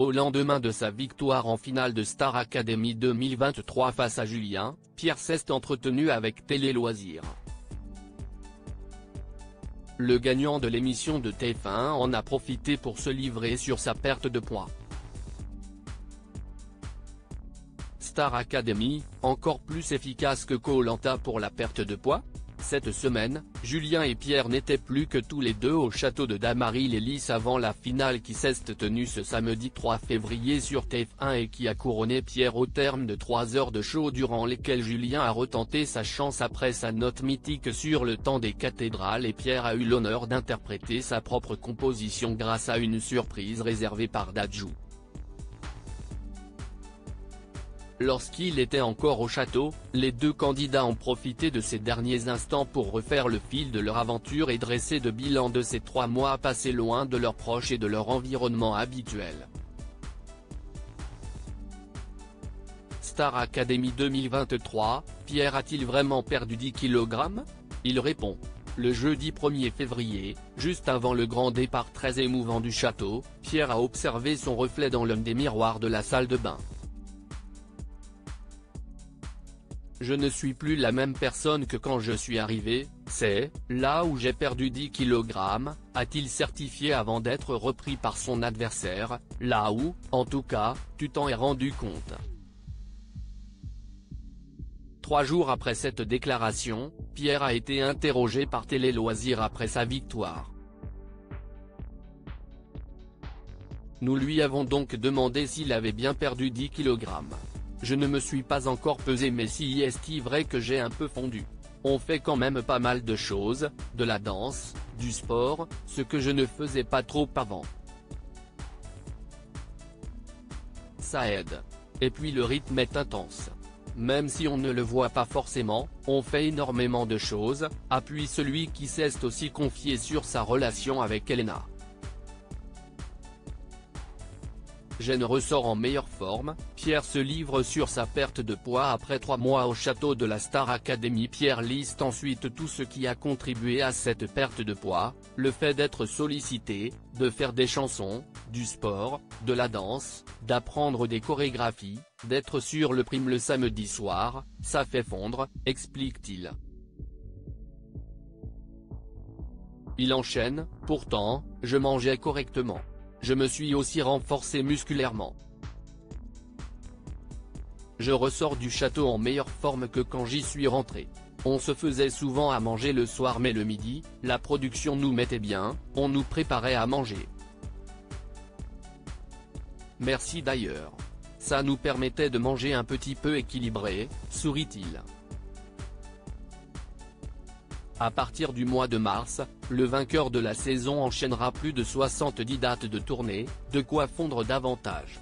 Au lendemain de sa victoire en finale de Star Academy 2023 face à Julien, Pierre s'est entretenu avec Télé Loisirs. Le gagnant de l'émission de TF1 en a profité pour se livrer sur sa perte de poids. Star Academy, encore plus efficace que Koh-Lanta pour la perte de poids? Cette semaine, Julien et Pierre n'étaient plus que tous les deux au château de Damary-les-Lys avant la finale qui s'est tenue ce samedi 3 février sur TF1 et qui a couronné Pierre au terme de 3 heures de show durant lesquelles Julien a retenté sa chance après sa note mythique sur le temps des cathédrales et Pierre a eu l'honneur d'interpréter sa propre composition grâce à une surprise réservée par Dadju. Lorsqu'il était encore au château, les deux candidats ont profité de ces derniers instants pour refaire le fil de leur aventure et dresser de bilan de ces 3 mois passés loin de leurs proches et de leur environnement habituel. Star Academy 2023, Pierre a-t-il vraiment perdu 10 kg? Il répond. Le jeudi 1er février, juste avant le grand départ très émouvant du château, Pierre a observé son reflet dans l'un des miroirs de la salle de bain. Je ne suis plus la même personne que quand je suis arrivé, c'est là où j'ai perdu 10 kg, a-t-il certifié avant d'être repris par son adversaire, là où, en tout cas, tu t'en es rendu compte. 3 jours après cette déclaration, Pierre a été interrogé par Télé Loisirs après sa victoire. Nous lui avons donc demandé s'il avait bien perdu 10 kg. Je ne me suis pas encore pesé mais si est-il vrai que j'ai un peu fondu. On fait quand même pas mal de choses, de la danse, du sport, ce que je ne faisais pas trop avant. Ça aide. Et puis le rythme est intense. Même si on ne le voit pas forcément, on fait énormément de choses, appuie celui qui s'est aussi confié sur sa relation avec Elena. Jeune ressort en meilleure forme, Pierre se livre sur sa perte de poids après 3 mois au château de la Star Academy. Pierre liste ensuite tout ce qui a contribué à cette perte de poids, le fait d'être sollicité, de faire des chansons, du sport, de la danse, d'apprendre des chorégraphies, d'être sur le prime le samedi soir, ça fait fondre, explique-t-il. Il enchaîne, pourtant, je mangeais correctement. Je me suis aussi renforcé musculairement. Je ressors du château en meilleure forme que quand j'y suis rentré. On se faisait souvent à manger le soir mais le midi, la production nous mettait bien, on nous préparait à manger. Merci d'ailleurs. Ça nous permettait de manger un petit peu équilibré, sourit-il. À partir du mois de mars, le vainqueur de la saison enchaînera plus de 70 dates de tournée, de quoi fondre davantage.